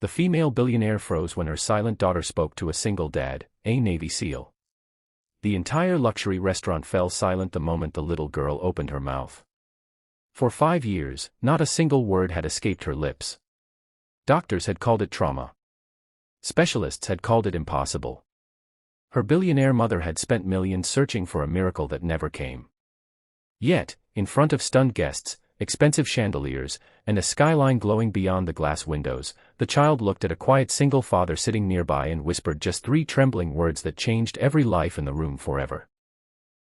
The female billionaire froze when her silent daughter spoke to a single dad, a Navy SEAL. The entire luxury restaurant fell silent the moment the little girl opened her mouth. For 5 years, not a single word had escaped her lips. Doctors had called it trauma. Specialists had called it impossible. Her billionaire mother had spent millions searching for a miracle that never came. Yet, in front of stunned guests, expensive chandeliers, and a skyline glowing beyond the glass windows, the child looked at a quiet single father sitting nearby and whispered just 3 trembling words that changed every life in the room forever.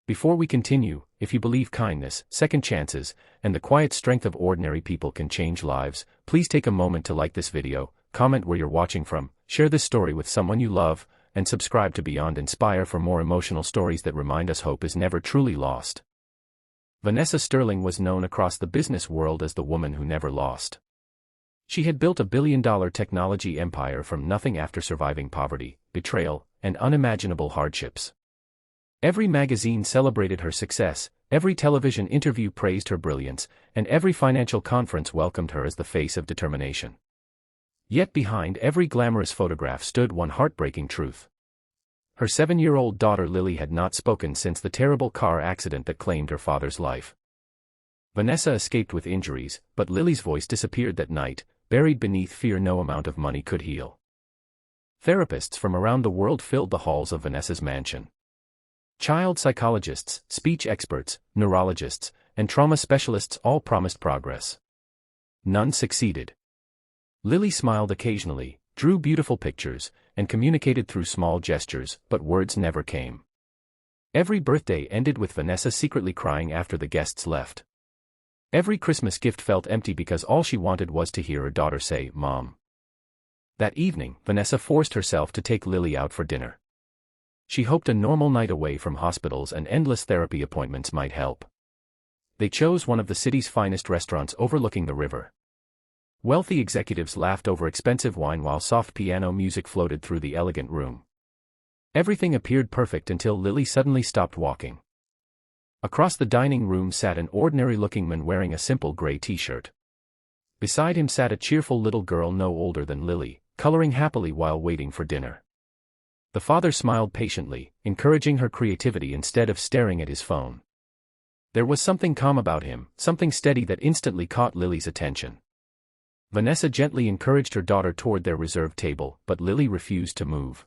Before we continue, if you believe kindness, second chances, and the quiet strength of ordinary people can change lives, please take a moment to like this video, comment where you're watching from, share this story with someone you love, and subscribe to Beyond Inspire for more emotional stories that remind us hope is never truly lost. Vanessa Sterling was known across the business world as the woman who never lost. She had built a billion-dollar technology empire from nothing after surviving poverty, betrayal, and unimaginable hardships. Every magazine celebrated her success, every television interview praised her brilliance, and every financial conference welcomed her as the face of determination. Yet behind every glamorous photograph stood one heartbreaking truth. Her 7-year-old daughter Lily had not spoken since the terrible car accident that claimed her father's life. Vanessa escaped with injuries, but Lily's voice disappeared that night, buried beneath fear no amount of money could heal. Therapists from around the world filled the halls of Vanessa's mansion. Child psychologists, speech experts, neurologists, and trauma specialists all promised progress. None succeeded. Lily smiled occasionally, drew beautiful pictures, and communicated through small gestures, but words never came. Every birthday ended with Vanessa secretly crying after the guests left. Every Christmas gift felt empty because all she wanted was to hear her daughter say, "Mom." That evening, Vanessa forced herself to take Lily out for dinner. She hoped a normal night away from hospitals and endless therapy appointments might help. They chose one of the city's finest restaurants overlooking the river. Wealthy executives laughed over expensive wine while soft piano music floated through the elegant room. Everything appeared perfect until Lily suddenly stopped walking. Across the dining room sat an ordinary-looking man wearing a simple gray t-shirt. Beside him sat a cheerful little girl no older than Lily, coloring happily while waiting for dinner. The father smiled patiently, encouraging her creativity instead of staring at his phone. There was something calm about him, something steady that instantly caught Lily's attention. Vanessa gently encouraged her daughter toward their reserved table, but Lily refused to move.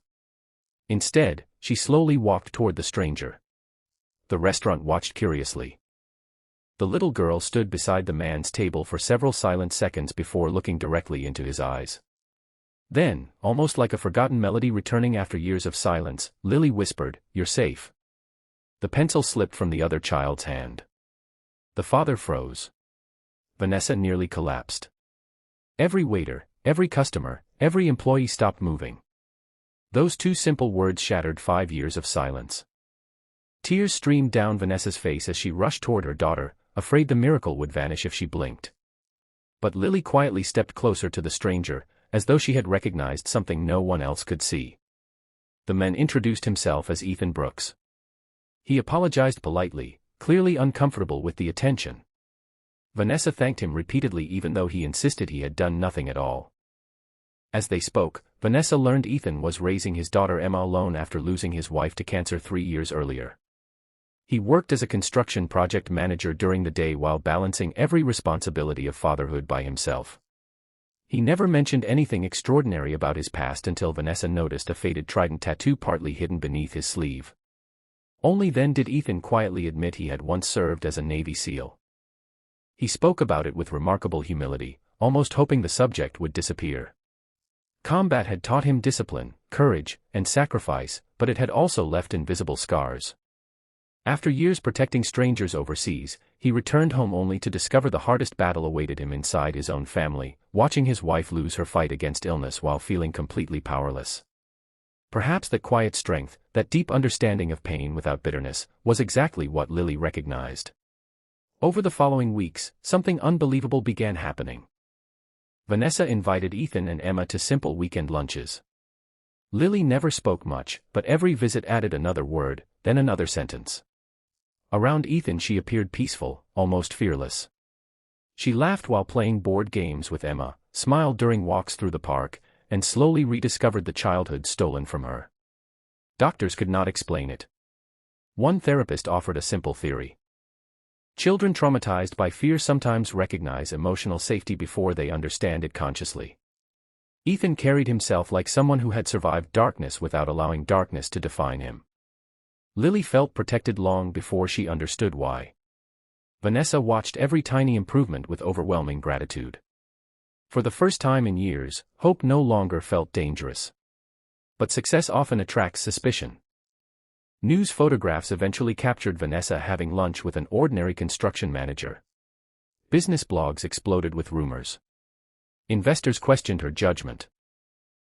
Instead, she slowly walked toward the stranger. The restaurant watched curiously. The little girl stood beside the man's table for several silent seconds before looking directly into his eyes. Then, almost like a forgotten melody returning after years of silence, Lily whispered, "You're safe." The pencil slipped from the other child's hand. The father froze. Vanessa nearly collapsed. Every waiter, every customer, every employee stopped moving. Those 2 simple words shattered 5 years of silence. Tears streamed down Vanessa's face as she rushed toward her daughter, afraid the miracle would vanish if she blinked. But Lily quietly stepped closer to the stranger, as though she had recognized something no one else could see. The man introduced himself as Ethan Brooks. He apologized politely, clearly uncomfortable with the attention. Vanessa thanked him repeatedly even though he insisted he had done nothing at all. As they spoke, Vanessa learned Ethan was raising his daughter Emma alone after losing his wife to cancer 3 years earlier. He worked as a construction project manager during the day while balancing every responsibility of fatherhood by himself. He never mentioned anything extraordinary about his past until Vanessa noticed a faded trident tattoo partly hidden beneath his sleeve. Only then did Ethan quietly admit he had once served as a Navy SEAL. He spoke about it with remarkable humility, almost hoping the subject would disappear. Combat had taught him discipline, courage, and sacrifice, but it had also left invisible scars. After years protecting strangers overseas, he returned home only to discover the hardest battle awaited him inside his own family, watching his wife lose her fight against illness while feeling completely powerless. Perhaps that quiet strength, that deep understanding of pain without bitterness, was exactly what Lily recognized. Over the following weeks, something unbelievable began happening. Vanessa invited Ethan and Emma to simple weekend lunches. Lily never spoke much, but every visit added another word, then another sentence. Around Ethan she appeared peaceful, almost fearless. She laughed while playing board games with Emma, smiled during walks through the park, and slowly rediscovered the childhood stolen from her. Doctors could not explain it. One therapist offered a simple theory. Children traumatized by fear sometimes recognize emotional safety before they understand it consciously. Ethan carried himself like someone who had survived darkness without allowing darkness to define him. Lily felt protected long before she understood why. Vanessa watched every tiny improvement with overwhelming gratitude. For the first time in years, hope no longer felt dangerous. But success often attracts suspicion. News photographs eventually captured Vanessa having lunch with an ordinary construction manager. Business blogs exploded with rumors. Investors questioned her judgment.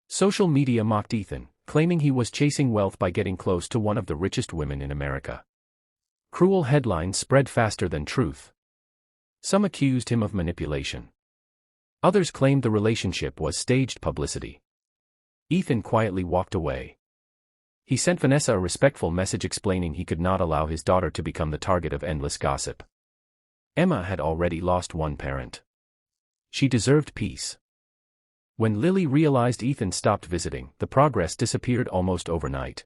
Social media mocked Ethan, claiming he was chasing wealth by getting close to one of the richest women in America. Cruel headlines spread faster than truth. Some accused him of manipulation. Others claimed the relationship was staged publicity. Ethan quietly walked away. He sent Vanessa a respectful message explaining he could not allow his daughter to become the target of endless gossip. Emma had already lost one parent. She deserved peace. When Lily realized Ethan stopped visiting, the progress disappeared almost overnight.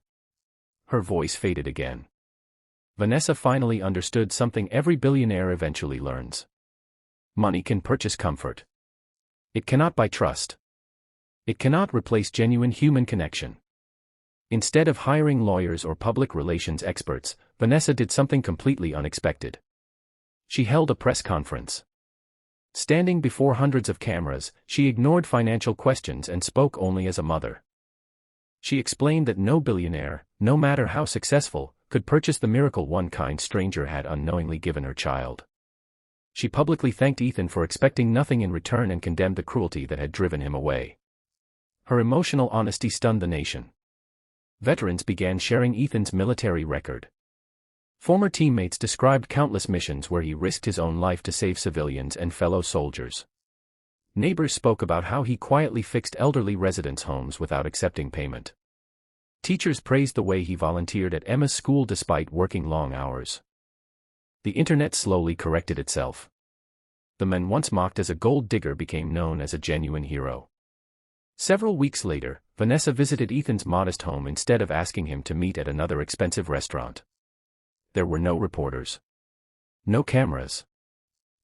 Her voice faded again. Vanessa finally understood something every billionaire eventually learns. Money can purchase comfort. It cannot buy trust. It cannot replace genuine human connection. Instead of hiring lawyers or public relations experts, Vanessa did something completely unexpected. She held a press conference. Standing before hundreds of cameras, she ignored financial questions and spoke only as a mother. She explained that no billionaire, no matter how successful, could purchase the miracle one kind stranger had unknowingly given her child. She publicly thanked Ethan for expecting nothing in return and condemned the cruelty that had driven him away. Her emotional honesty stunned the nation. Veterans began sharing Ethan's military record. Former teammates described countless missions where he risked his own life to save civilians and fellow soldiers. Neighbors spoke about how he quietly fixed elderly residents' homes without accepting payment. Teachers praised the way he volunteered at Emma's school despite working long hours. The internet slowly corrected itself. The man once mocked as a gold digger became known as a genuine hero. Several weeks later, Vanessa visited Ethan's modest home instead of asking him to meet at another expensive restaurant. There were no reporters. No cameras.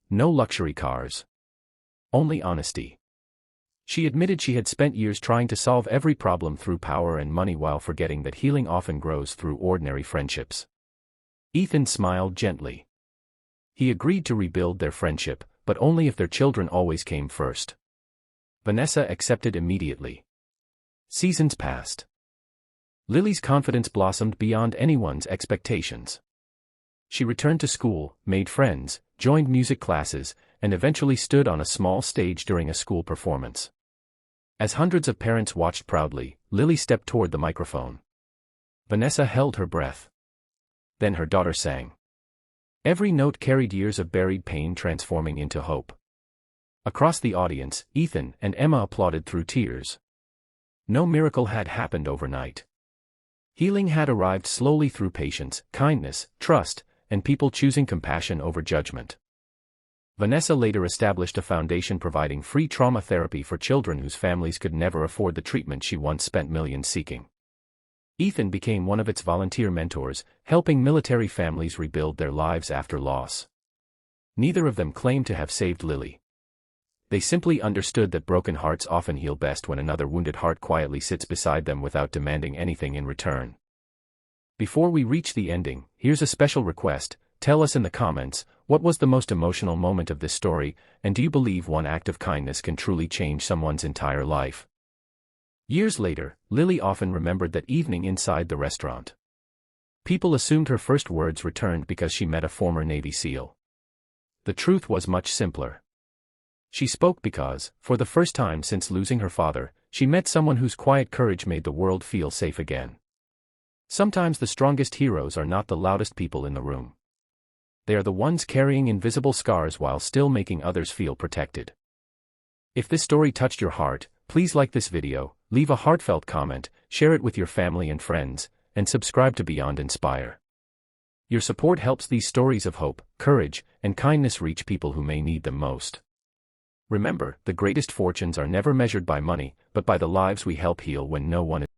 No luxury cars. Only honesty. She admitted she had spent years trying to solve every problem through power and money while forgetting that healing often grows through ordinary friendships. Ethan smiled gently. He agreed to rebuild their friendship, but only if their children always came first. Vanessa accepted immediately. Seasons passed. Lily's confidence blossomed beyond anyone's expectations. She returned to school, made friends, joined music classes, and eventually stood on a small stage during a school performance. As hundreds of parents watched proudly, Lily stepped toward the microphone. Vanessa held her breath. Then her daughter sang. Every note carried years of buried pain transforming into hope. Across the audience, Ethan and Emma applauded through tears. No miracle had happened overnight. Healing had arrived slowly through patience, kindness, trust, and people choosing compassion over judgment. Vanessa later established a foundation providing free trauma therapy for children whose families could never afford the treatment she once spent millions seeking. Ethan became one of its volunteer mentors, helping military families rebuild their lives after loss. Neither of them claimed to have saved Lily. They simply understood that broken hearts often heal best when another wounded heart quietly sits beside them without demanding anything in return. Before we reach the ending, here's a special request. Tell us in the comments, what was the most emotional moment of this story, and do you believe one act of kindness can truly change someone's entire life? Years later, Lily often remembered that evening inside the restaurant. People assumed her first words returned because she met a former Navy SEAL. The truth was much simpler. She spoke because, for the first time since losing her father, she met someone whose quiet courage made the world feel safe again. Sometimes the strongest heroes are not the loudest people in the room. They are the ones carrying invisible scars while still making others feel protected. If this story touched your heart, please like this video, leave a heartfelt comment, share it with your family and friends, and subscribe to Beyond Inspire. Your support helps these stories of hope, courage, and kindness reach people who may need them most. Remember, the greatest fortunes are never measured by money, but by the lives we help heal when no one is